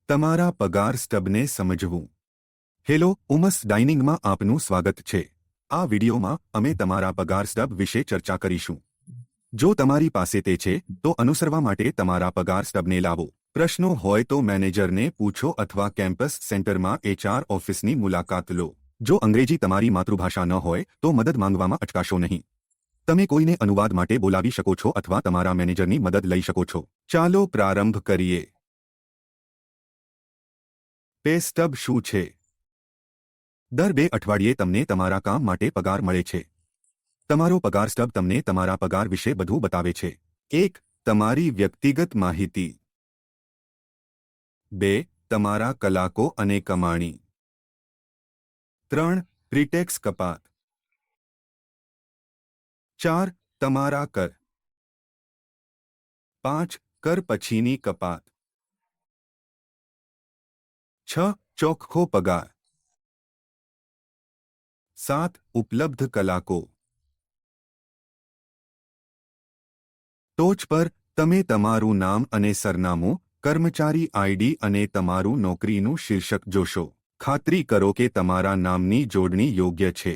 તમારા પગાર સ્ટબને સમજવું. હેલો, ઉમસ ડાઇનિંગમાં આપનું સ્વાગત છે. આ વિડિયોમાં અમે તમારા પગાર સ્ટબ વિશે ચર્ચા કરીશું. જો તમારી પાસે તે છે તો અનુસરવા માટે તમારા પગાર સ્ટબને લાવો. પ્રશ્નો હોય તો મેનેજરને પૂછો અથવા કેમ્પસ સેન્ટરમાં HR ઓફિસની મુલાકાત લો. જો અંગ્રેજી તમારી માતૃભાષા ન હોય તો મદદ માંગવામાં અચકાશો નહીં. તમે કોઈને અનુવાદ માટે બોલાવી શકો છો અથવા તમારા મેનેજરની મદદ લઈ શકો છો. ચાલો પ્રારંભ કરીએ. પે સ્ટબ શું છે? દર 2 અઠવાડિયે તમને તમારા કામ માટે પગાર મળે છે. તમારો પગાર સ્ટબ તમને તમારા પગાર વિશે બધું બતાવે છે. 1. તમારી વ્યક્તિગત માહિતી. 2. તમારા કલાકો અને કમાણી. 3. પ્રીટેક્સ કપાત. 4. તમારા કર. 5. કર પછીની કપાત. 6. ચોખ્ખો પગાર. 7. ઉપલબ્ધ કલાકો. ટોચ પર તમે તમારું નામ અને સરનામું, કર્મચારી ID અને તમારું નોકરીનું શીર્ષક જોશો. ખાતરી કરો કે તમારા નામની જોડણી યોગ્ય છે.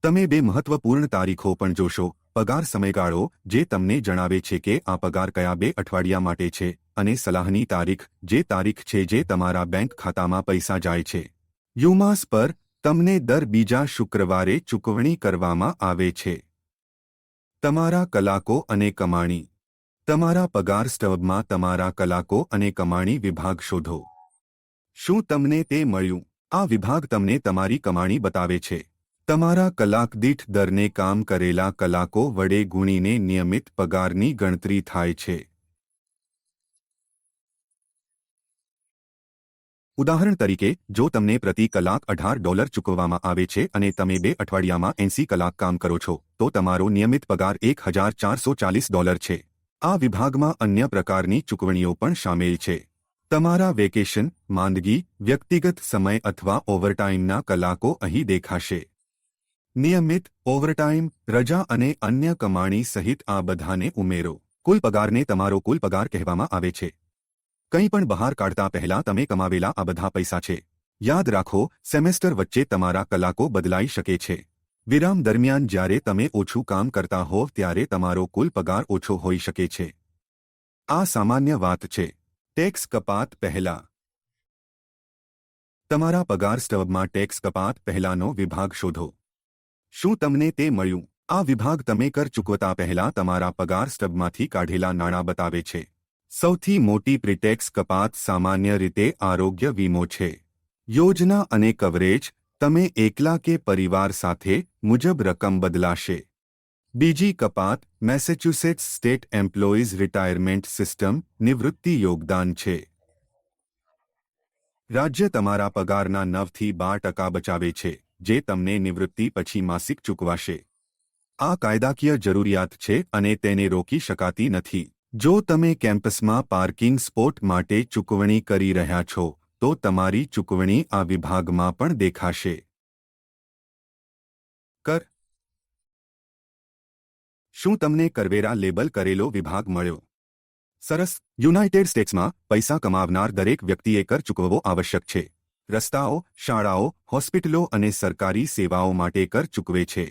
તમે 2 મહત્વપૂર્ણ તારીખો પણ જોશો: પગાર સમયગાળો, જે તમને જણાવે છે કે આ પગાર કયા 2 અઠવાડિયા માટે છે, અને સલાહની તારીખ, જે તારીખ છે જે તમારા બેંક ખાતામાં પૈસા જાય છે. યુમાસ પર તમને દર બીજા શુક્રવારે ચૂકવણી કરવામાં આવે છે. તમારા કલાકો અને કમાણી. તમારા પગાર સ્ટબમાં તમારા કલાકો અને કમાણી વિભાગ શોધો. શું તમને તે મળ્યું? આ વિભાગ તમને તમારી કમાણી બતાવે છે. તમારા કલાક દીઠ દરને કામ કરેલા કલાકો વડે ગુણીને નિયમિત પગારની ગણતરી થાય છે. ઉદાહરણ તરીકે, જો તમને પ્રતિ કલાક $18 ચૂકવવામાં આવે છે અને તમે 2 અઠવાડિયામાં 80 કલાક કામ કરો છો, તો તમારો નિયમિત પગાર $1440 છે. આ વિભાગમાં અન્ય પ્રકારની ચૂકવણીઓ પણ શામેલ છે. તમારા વેકેશન, માંદગી, વ્યક્તિગત સમય અથવા ઓવરટાઇમના કલાકો અહીં દેખાશે. નિયમિત, ઓવરટાઇમ, રજા અને અન્ય કમાણી સહિત આ બધાને ઉમેરો. કુલ પગારને તમારો કુલ પગાર કહેવામાં આવે છે. કંઈ પણ બહાર કાઢતા પહેલા તમે કમાવેલા આ બધા પૈસા છે. યાદ રાખો, સેમેસ્ટર વચ્ચે તમારા કલાકો બદલાઈ શકે છે. વિરામ દરમિયાન જ્યારે તમે ઓછું કામ કરતા હોવ ત્યારે તમારો કુલ પગાર ઓછો હોઈ શકે છે. આ સામાન્ય વાત છે. ટેક્સ કપાત પહેલા. તમારા પગાર સ્ટબમાં ટેક્સ કપાત પહેલાનો વિભાગ શોધો. શું તમને તે મળ્યું? આ વિભાગ તમે કર ચૂકવતા પહેલા તમારા પગાર સ્ટબમાંથી કાઢેલા નાણાં બતાવે છે. સૌથી મોટી પ્રીટેક્સ કપાત સામાન્ય રીતે આરોગ્ય વીમો છે. યોજના અને કવરેજ, તમે એકલા કે પરિવાર સાથે મુજબ રકમ બદલાશે. બીજી કપાત Massachusetts state employees retirement system નિવૃત્તિ યોગદાન છે. રાજ્ય તમારા પગારના 9 થી 12% બચાવે છે, જે તમને નિવૃત્તિ પછી માસિક ચૂકવાશે. આ કાયદાકીય જરૂરિયાત છે અને તેને રોકી શકાતી નથી. જો તમે કેમ્પસમાં પાર્કિંગ સ્પોટ માટે ચૂકવણી કરી રહ્યા છો, તો તમારી ચૂકવણી આ વિભાગમાં પણ દેખાશે. કર. શું તમને કરવેરા લેબલ કરેલો વિભાગ મળ્યો? સરસ. યુનાઇટેડ સ્ટેટ્સમાં પૈસા કમાવનાર દરેક વ્યક્તિએ કર ચૂકવવો આવશ્યક છે. રસ્તાઓ, શાળાઓ, હોસ્પિટલો અને સરકારી સેવાઓ માટે કર ચૂકવે છે.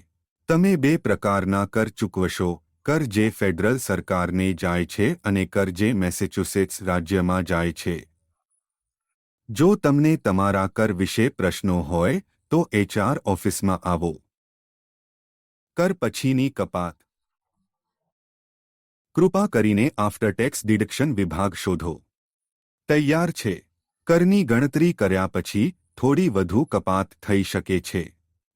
તમે 2 પ્રકારના કર ચૂકવશો: કર જે ફેડરલ સરકારને જાય છે અને કર જે મેસેચ્યુસેટ્સ રાજ્યમાં જાય છે. જો તમને તમારા કર વિશે પ્રશ્નો હોય તો HR ઓફિસમાં આવો. કર પછીની કપાત. કૃપા કરીને આફ્ટર ટેક્સ ડિડક્શન વિભાગ શોધો. તૈયાર છે. કરની ગણતરી કર્યા પછી થોડી વધુ કપાત થઈ શકે છે.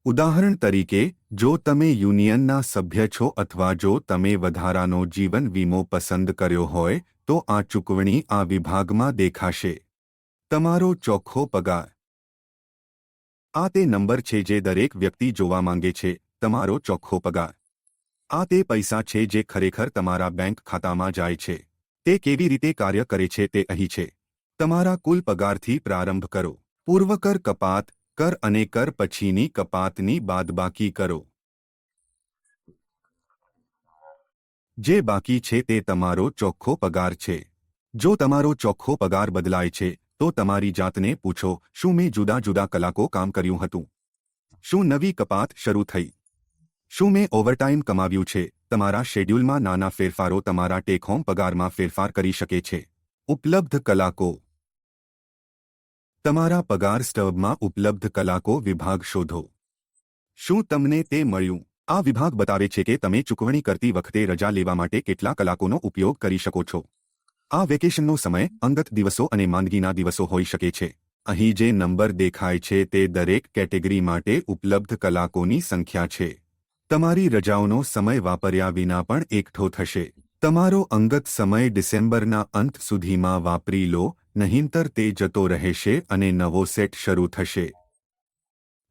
ઉદાહરણ તરીકે, જો તમે યુનિયનના સભ્ય છો અથવા જો તમે વધારાનો જીવન વીમો પસંદ કર્યો હોય, તો આ ચૂકવણી આ વિભાગમાં દેખાશે. તમારો ચોખ્ખો પગાર. આ તે નંબર છે જે દરેક વ્યક્તિ જોવા માંગે છે: તમારો ચોખ્ખો પગાર. આ તે પૈસા છે જે ખરેખર તમારા બેંક ખાતામાં જાય છે. તે કેવી રીતે કાર્ય કરે છે તે અહીં છે. તમારા કુલ પગારથી પ્રારંભ કરો. પૂર્વકર કપાત, કર અને કર પછીની કપાતની બાદબાકી કરો. જે બાકી છે તે તમારો ચોખ્ખો પગાર છે. જો તમારો ચોખ્ખો પગાર બદલાય છે, તો તમારી જાતને પૂછો, શું મેં જુદા જુદા કલાકો કામ કર્યું હતું? શું નવી કપાત શરૂ થઈ? શું મેં ઓવરટાઇમ કમાવ્યું છે? તમારા શેડ્યુલમાં નાના ફેરફારો તમારા ટેક હોમ પગારમાં ફેરફાર કરી શકે છે. ઉપલબ્ધ કલાકો. તમારા પગાર સ્ટબમાં ઉપલબ્ધ કલાકો વિભાગ શોધો. શું તમને તે મળ્યું? આ વિભાગ બતાવે છે કે તમે ચૂકવણી કરતી વખતે રજા લેવા માટે કેટલા કલાકોનો ઉપયોગ કરી શકો છો. આ વેકેશનનો સમય અંગત દિવસો અને માંદગીના દિવસો હોઈ શકે છે. અહીં જે નંબર દેખાય છે તે દરેક કેટેગરી માટે ઉપલબ્ધ કલાકોની સંખ્યા છે. તમારી રજાઓનો સમય વાપર્યા વિના પણ એકઠો થશે. તમારો અંગત સમય ડિસેમ્બરના અંત સુધીમાં વાપરી લો, નહીંતર તે જતો રહેશે અને નવો સેટ શરૂ થશે.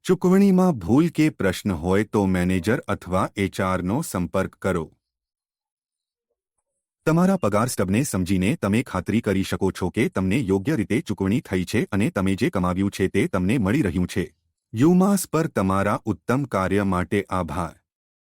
ચૂકવણીમાં ભૂલ કે પ્રશ્ન હોય તો મેનેજર અથવા એચઆરનો સંપર્ક કરો. તમારા પગાર સ્ટબને સમજીને તમે ખાતરી કરી શકો છો કે તમને યોગ્ય રીતે ચૂકવણી થઈ છે અને તમે જે કમાવ્યું છે તે તમને મળી રહ્યું છે. યુમાસ પર તમારા ઉત્તમ કાર્ય માટે આભાર.